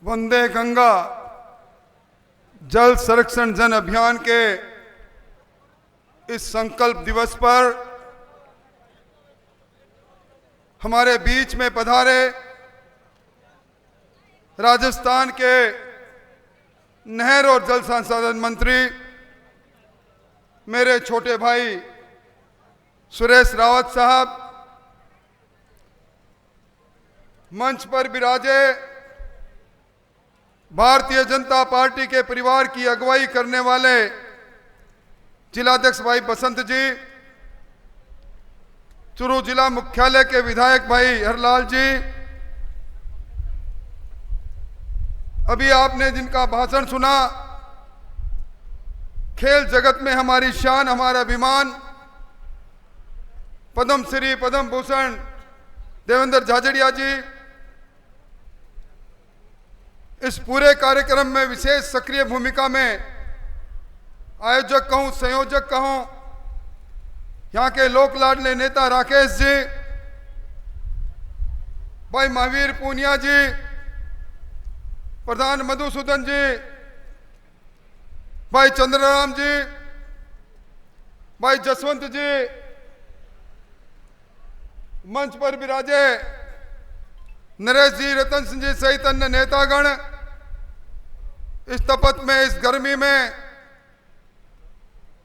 वंदे गंगा जल संरक्षण जन अभियान के इस संकल्प दिवस पर हमारे बीच में पधारे राजस्थान के नहर और जल संसाधन मंत्री मेरे छोटे भाई सुरेश रावत साहब, मंच पर विराजे भारतीय जनता पार्टी के परिवार की अगुवाई करने वाले जिलाध्यक्ष भाई बसंत जी, चुरू जिला मुख्यालय के विधायक भाई हरलाल जी, अभी आपने जिनका भाषण सुना, खेल जगत में हमारी शान, हमारा अभिमान, पद्म श्री पद्म भूषण देवेंद्र झाझड़िया जी, इस पूरे कार्यक्रम में विशेष सक्रिय भूमिका में आयोजक कहूं, संयोजक कहूं, यहां के लोक लाडले नेता राकेश जी, भाई महावीर पूनिया जी, प्रधान मधुसूदन जी, भाई चंद्रराम जी, भाई जसवंत जी, मंच पर विराजे नरेश जी, रतन सिंह जी सहित अन्य नेतागण, इस तपत में, इस गर्मी में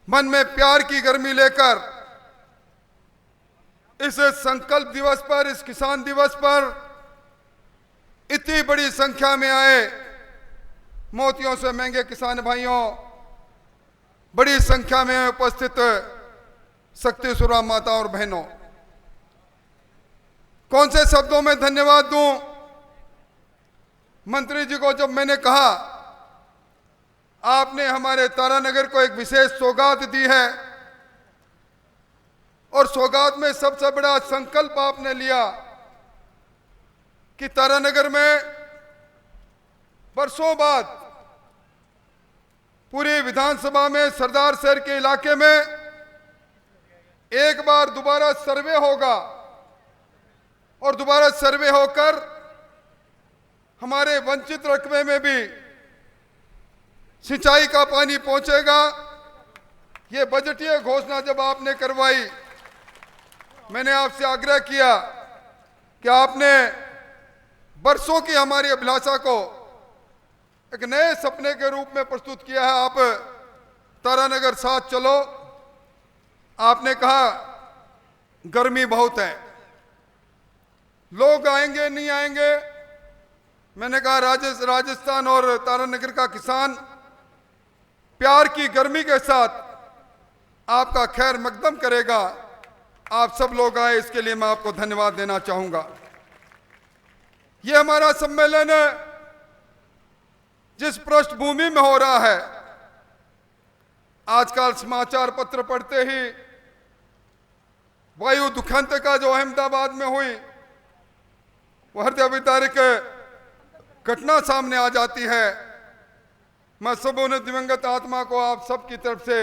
मन में प्यार की गर्मी लेकर इस संकल्प दिवस पर, इस किसान दिवस पर इतनी बड़ी संख्या में आए मोतियों से महंगे किसान भाइयों, बड़ी संख्या में उपस्थित शक्ति सुरा माता और बहनों, कौन से शब्दों में धन्यवाद दूं। मंत्री जी को जब मैंने कहा आपने हमारे तारानगर को एक विशेष सौगात दी है और सौगात में सबसे बड़ा संकल्प आपने लिया कि तारानगर में वर्षों बाद पूरी विधानसभा में सरदार शहर के इलाके में एक बार दोबारा सर्वे होगा और दोबारा सर्वे होकर हमारे वंचित रकबे में भी सिंचाई का पानी पहुंचेगा। ये बजटीय घोषणा जब आपने करवाई, मैंने आपसे आग्रह किया कि आपने वर्षों की हमारी अभिलाषा को एक नए सपने के रूप में प्रस्तुत किया है। आप तारानगर साथ चलो। आपने कहा गर्मी बहुत है, लोग आएंगे नहीं आएंगे। मैंने कहा राजस्थान और तारानगर का किसान प्यार की गर्मी के साथ आपका खैर मकदम करेगा। आप सब लोग आए, इसके लिए मैं आपको धन्यवाद देना चाहूंगा। ये हमारा सम्मेलन जिस पृष्ठभूमि में हो रहा है, आजकल समाचार पत्र पढ़ते ही वायु दुखंत का जो अहमदाबाद में हुई वो हृदय विदारक घटना सामने आ जाती है। मैं सब उन दिवंगत आत्मा को आप सबकी तरफ से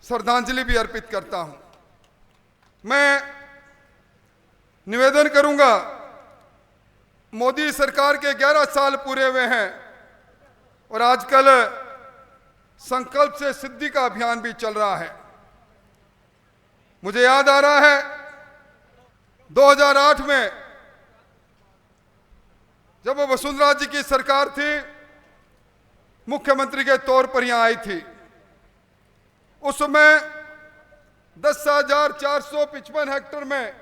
श्रद्धांजलि भी अर्पित करता हूं। मैं निवेदन करूंगा, मोदी सरकार के 11 साल पूरे हुए हैं और आजकल संकल्प से सिद्धि का अभियान भी चल रहा है। मुझे याद आ रहा है 2008 में जब वसुंधरा जी की सरकार थी, मुख्यमंत्री के तौर पर यहां आई थी, उस समय 10,455 हेक्टेयर में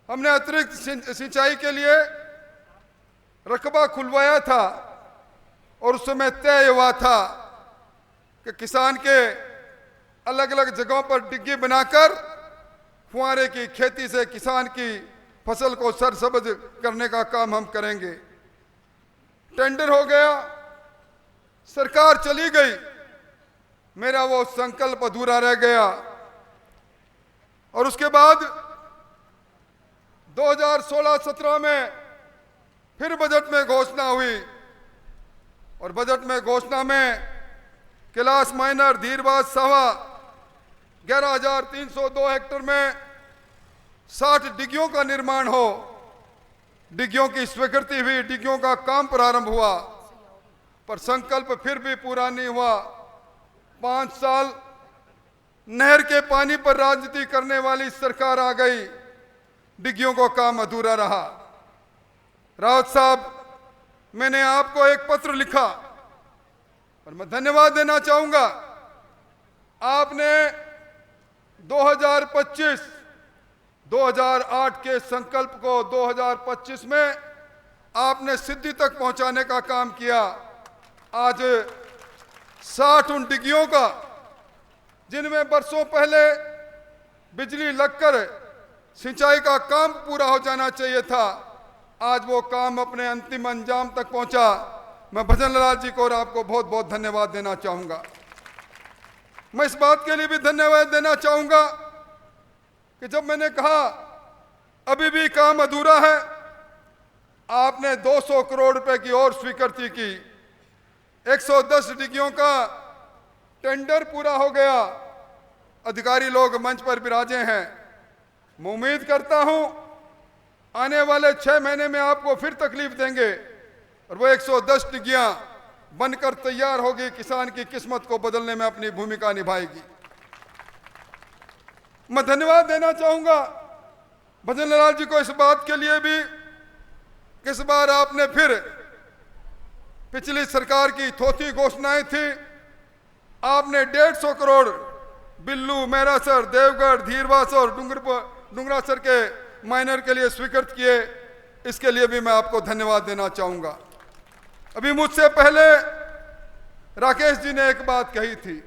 हमने अतिरिक्त सिंचाई के लिए रकबा खुलवाया था और उस समय तय हुआ था कि किसान के अलग अलग जगहों पर डिग्गी बनाकर फुहारे की खेती से किसान की फसल को सरसब्ज करने का काम हम करेंगे। टेंडर हो गया, सरकार चली गई, मेरा वो संकल्प अधूरा रह गया। और उसके बाद 2016-17 में फिर बजट में घोषणा हुई और बजट में घोषणा में कैलाश माइनर धीरबाद सावा 11,302 हेक्टेयर में 60 डिग्गियों का निर्माण हो। डिग्गियों की स्वीकृति हुई, डिग्गियों का काम प्रारंभ हुआ, पर संकल्प फिर भी पूरा नहीं हुआ। 5 साल नहर के पानी पर राजनीति करने वाली सरकार आ गई, डिग्गियों को काम अधूरा रहा। रावत साहब, मैंने आपको एक पत्र लिखा और मैं धन्यवाद देना चाहूंगा। आपने 2008 के संकल्प को 2025 में आपने सिद्धि तक पहुंचाने का काम किया। आज 60 उन डिग्गियों का जिनमें बरसों पहले बिजली लगकर सिंचाई का काम पूरा हो जाना चाहिए था, आज वो काम अपने अंतिम अंजाम तक पहुंचा। मैं भजन लाल जी को और आपको बहुत बहुत धन्यवाद देना चाहूंगा। मैं इस बात के लिए भी धन्यवाद देना चाहूंगा कि जब मैंने कहा अभी भी काम अधूरा है, आपने 200 करोड़ रुपए की और स्वीकृति की। 110 डिग्गियों का टेंडर पूरा हो गया। अधिकारी लोग मंच पर विराजे हैं। मैं उम्मीद करता हूं आने वाले 6 महीने में आपको फिर तकलीफ देंगे और वो 110 डिग्गियां बनकर तैयार होगी, किसान की किस्मत को बदलने में अपनी भूमिका निभाएगी। मैं धन्यवाद देना चाहूंगा भजन लाल जी को इस बात के लिए भी कि इस बार आपने फिर पिछली सरकार की थोथी घोषणाएं थी, आपने 150 करोड़ बिल्लू, मैरासर, देवगढ़, धीरवास और डुंगरासर के माइनर के लिए स्वीकृत किए। इसके लिए भी मैं आपको धन्यवाद देना चाहूंगा। अभी मुझसे पहले राकेश जी ने एक बात कही थी,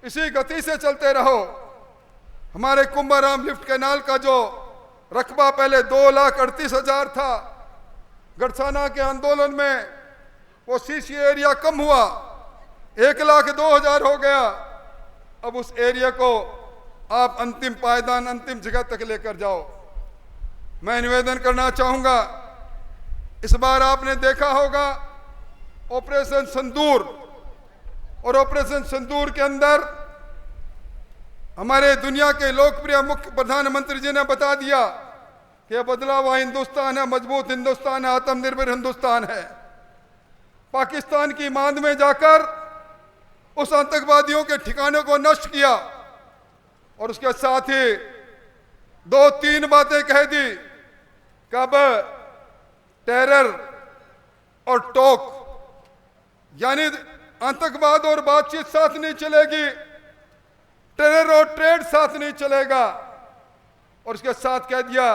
इसी गति से चलते रहो। हमारे कुंभाराम लिफ्ट कैनाल का जो रकबा पहले 2,38,000 था, गढ़साना के आंदोलन में वो सीसी एरिया कम हुआ, 1,02,000 हो गया। अब उस एरिया को आप अंतिम पायदान, अंतिम जगह तक लेकर जाओ। मैं निवेदन करना चाहूंगा, इस बार आपने देखा होगा ऑपरेशन सिंदूर, और ऑपरेशन सिंदूर के अंदर हमारे दुनिया के लोकप्रिय मुख्य प्रधानमंत्री जी ने बता दिया कि बदला हुआ हिंदुस्तान है, मजबूत हिंदुस्तान है, आत्मनिर्भर हिंदुस्तान है। पाकिस्तान की मांद में जाकर उस आतंकवादियों के ठिकानों को नष्ट किया और उसके साथ ही 2-3 बातें कह दी। कब टेरर और टॉक, यानी आतंकवाद और बातचीत साथ नहीं चलेगी, टेरर और ट्रेड साथ नहीं चलेगा। और उसके साथ कह दिया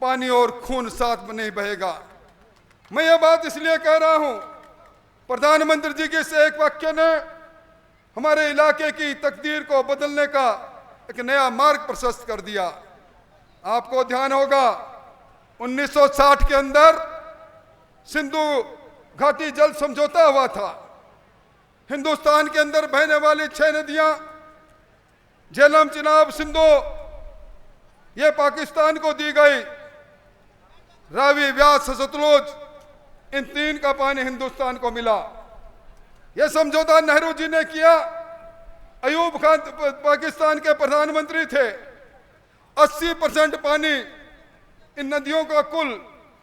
पानी और खून साथ में नहीं बहेगा। मैं ये बात इसलिए कह रहा हूं, प्रधानमंत्री जी के इस एक वाक्य ने हमारे इलाके की तकदीर को बदलने का एक नया मार्ग प्रशस्त कर दिया। आपको ध्यान होगा 1960 के अंदर सिंधु घाटी जल समझौता हुआ था। हिंदुस्तान के अंदर बहने वाली 6 नदियां झेलम, चिनाब, सिंधु, ये पाकिस्तान को दी गई। रावी, व्यास, सतलुज, इन 3 का पानी हिंदुस्तान को मिला। यह समझौता नेहरू जी ने किया। अयूब खान पाकिस्तान के प्रधानमंत्री थे। 80% पानी इन नदियों का कुल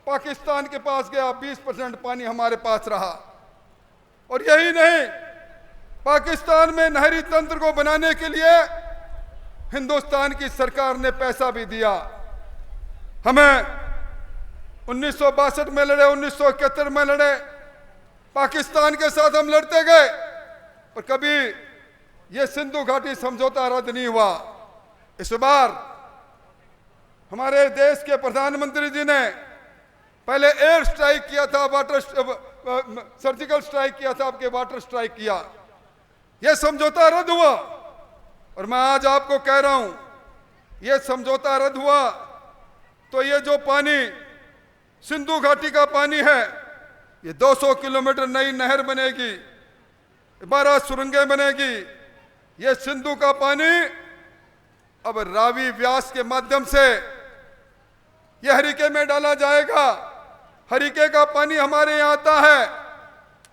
पाकिस्तान के पास गया, 20% पानी हमारे पास रहा। और यही नहीं, पाकिस्तान में नहरी तंत्र को बनाने के लिए हिंदुस्तान की सरकार ने पैसा भी दिया। हमें 1962 में लड़े, 1971 में लड़े, पाकिस्तान के साथ हम लड़ते गए और कभी यह सिंधु घाटी समझौता रद्द नहीं हुआ। इस बार हमारे देश के प्रधानमंत्री जी ने पहले एयर स्ट्राइक किया था, सर्जिकल स्ट्राइक किया था, आपके वाटर स्ट्राइक किया। यह समझौता रद्द हुआ और मैं आज आपको कह रहा हूं, यह समझौता रद्द हुआ तो ये जो पानी सिंधु घाटी का पानी है, ये 200 किलोमीटर नई नहर बनेगी, 12 सुरंगें बनेगी। ये सिंधु का पानी अब रावी, व्यास के माध्यम से यह हरिके में डाला जाएगा। हरिके का पानी हमारे यहाँ आता है,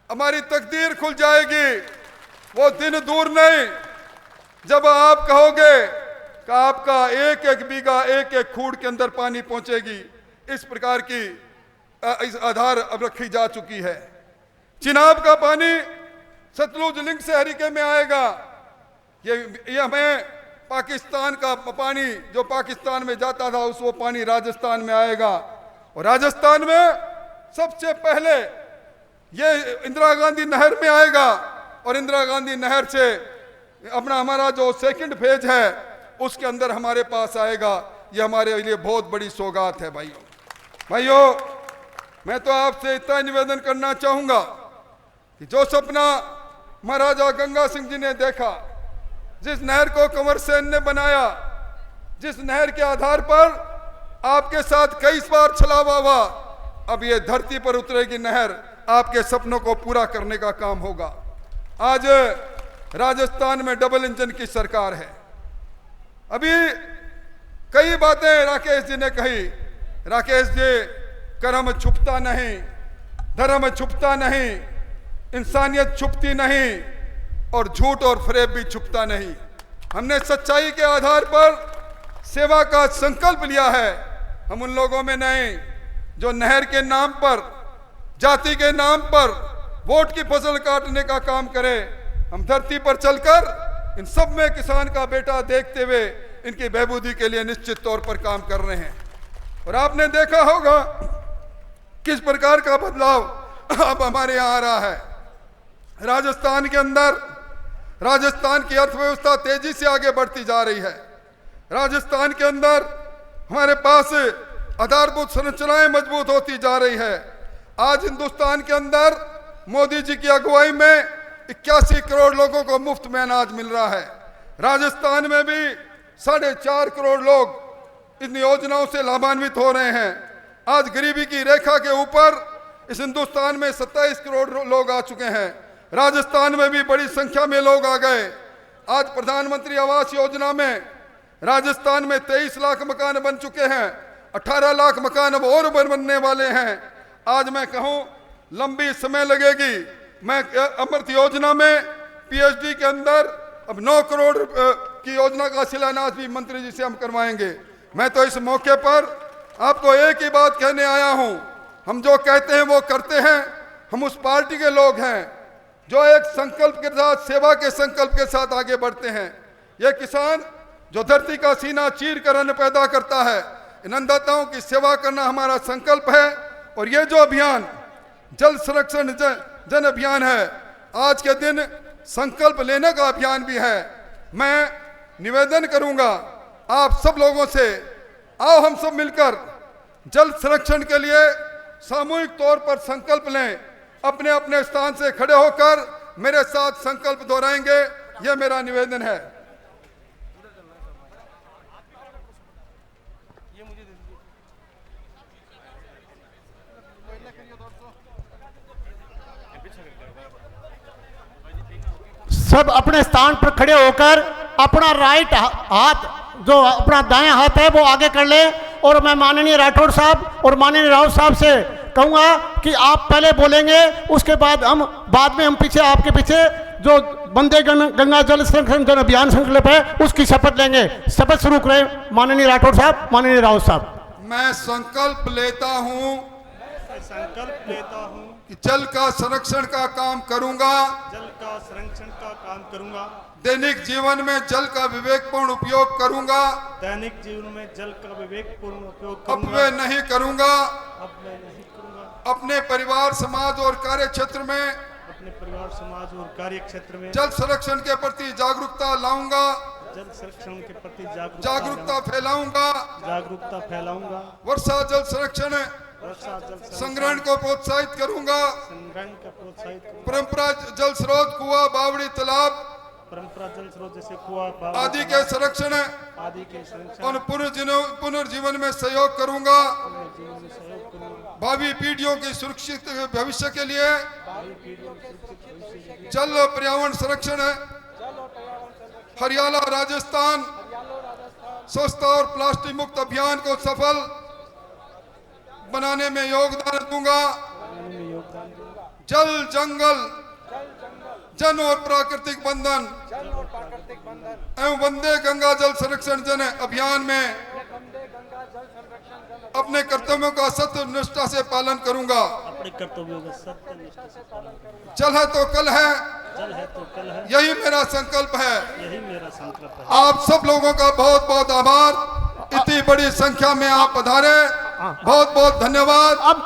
हमारी तकदीर खुल जाएगी। वो दिन दूर नहीं जब आप कहोगे कि आपका एक एक बीघा, एक एक खूड़ के अंदर पानी पहुंचेगी। इस प्रकार की इस आधार अब रखी जा चुकी है। चिनाब का पानी सतलुज लिंक से हरिके में आएगा। ये हमें पाकिस्तान का पानी जो पाकिस्तान में जाता था वो पानी राजस्थान में आएगा, और राजस्थान में सबसे पहले ये इंदिरा गांधी नहर में आएगा, और इंदिरा गांधी नहर से अपना हमारा जो सेकंड फेज है उसके अंदर हमारे पास आएगा। ये हमारे लिए बहुत बड़ी सौगात है। भाइयों, मैं तो आपसे इतना निवेदन करना चाहूंगा कि जो सपना महाराजा गंगा सिंह जी ने देखा, जिस नहर को कंवर सेन ने बनाया, जिस नहर के आधार पर आपके साथ कई बार छलावा हुआ, अब ये धरती पर उतरेगी नहर, आपके सपनों को पूरा करने का काम होगा। आज राजस्थान में डबल इंजन की सरकार है। अभी कई बातें राकेश जी ने कही। राकेश जी, कर्म छुपता नहीं, धर्म छुपता नहीं, इंसानियत छुपती नहीं, और झूठ और फरेब भी छुपता नहीं। हमने सच्चाई के आधार पर सेवा का संकल्प लिया है। हम उन लोगों में नहीं जो नहर के नाम पर, जाति के नाम पर वोट की फसल काटने का काम करें। हम धरती पर चलकर इन सब में किसान का बेटा देखते हुए इनकी बहबूदी के लिए निश्चित तौर पर काम कर रहे हैं। और आपने देखा होगा किस प्रकार का बदलाव अब हमारे यहाँ आ रहा है। राजस्थान के अंदर राजस्थान की अर्थव्यवस्था तेजी से आगे बढ़ती जा रही है। राजस्थान के अंदर हमारे पास आधारभूत संरचनाएं मजबूत होती जा रही है। आज हिंदुस्तान के अंदर मोदी जी की अगुवाई में 81 करोड़ लोगों को मुफ्त में अनाज मिल रहा है। राजस्थान में भी 4.5 करोड़ लोग इन योजनाओं से लाभान्वित हो रहे हैं। आज गरीबी की रेखा के ऊपर इस हिंदुस्तान में 27 करोड़ लोग आ चुके हैं। राजस्थान में भी बड़ी संख्या में लोग आ गए। आज प्रधानमंत्री आवास योजना में राजस्थान में 23 लाख मकान बन चुके हैं। 18 लाख मकान अब और बनने वाले हैं। आज मैं कहूं लंबी समय लगेगी। मैं अमृत योजना में पीएचडी के अंदर अब 9 करोड़ की योजना का शिलान्यास भी मंत्री जी से हम करवाएंगे। मैं तो इस मौके पर आपको एक ही बात कहने आया हूं, हम जो कहते हैं वो करते हैं। हम उस पार्टी के लोग हैं जो एक संकल्प के साथ, सेवा के संकल्प के साथ आगे बढ़ते हैं। ये किसान जो धरती का सीना चीर कर अन्न पैदा करता है, इन अन्नदाताओं की सेवा करना हमारा संकल्प है। और ये जो अभियान जल संरक्षण जन अभियान है, आज के दिन संकल्प लेने का अभियान भी है। मैं निवेदन करूंगा आप सब लोगों से, आओ हम सब मिलकर जल संरक्षण के लिए सामूहिक तौर पर संकल्प लें। अपने अपने स्थान से खड़े होकर मेरे साथ संकल्प दोहराएंगे, यह मेरा निवेदन है। सब अपने स्थान पर खड़े होकर अपना राइट हाथ, जो अपना दायां हाथ है वो आगे कर ले। और मैं माननीय राठौड़ साहब और माननीय राउत साहब से कहूँगा कि आप पहले बोलेंगे, उसके बाद हम पीछे आपके पीछे जो वंदे गंगा जल संरक्षण जन अभियान संकल्प है उसकी शपथ लेंगे। शपथ शुरू करें माननीय राठौड़ साहब, माननीय राउत साहब। मैं संकल्प लेता हूँ कि जल का संरक्षण का काम करूंगा। दैनिक जीवन में जल का विवेकपूर्ण उपयोग करूंगा। अपव्यय नहीं करूंगा। अपने परिवार, समाज और कार्य क्षेत्र में जल संरक्षण के प्रति जागरूकता लाऊंगा। जागरूकता फैलाऊंगा। वर्षा जल संरक्षण संग्रहण को प्रोत्साहित करूंगा। परंपरा जल स्रोत, कुआं, बावड़ी, तालाब आदि के संरक्षण और पुनर्जीवन में सहयोग करूंगा। भावी पीढ़ियों की सुरक्षित भविष्य के लिए जल पर्यावरण संरक्षण, हरियाला राजस्थान स्वच्छता और प्लास्टिक मुक्त अभियान को सफल बनाने में योगदान दूंगा। जल जंगल जन और प्राकृतिक बंधन एवं वंदे गंगा जल संरक्षण जन अभियान में अपने कर्तव्यों का सत्य निष्ठा से पालन करूंगा। अपने कर्तव्यों का सत्यनिष्ठा से पालन करूंगा। चल है तो कल है, चल है तो कल है, यही मेरा संकल्प है। यही मेरा संकल्प है। आप सब लोगों का बहुत बहुत आभार। इतनी बड़ी संख्या में आप पधारे, बहुत बहुत धन्यवाद। अब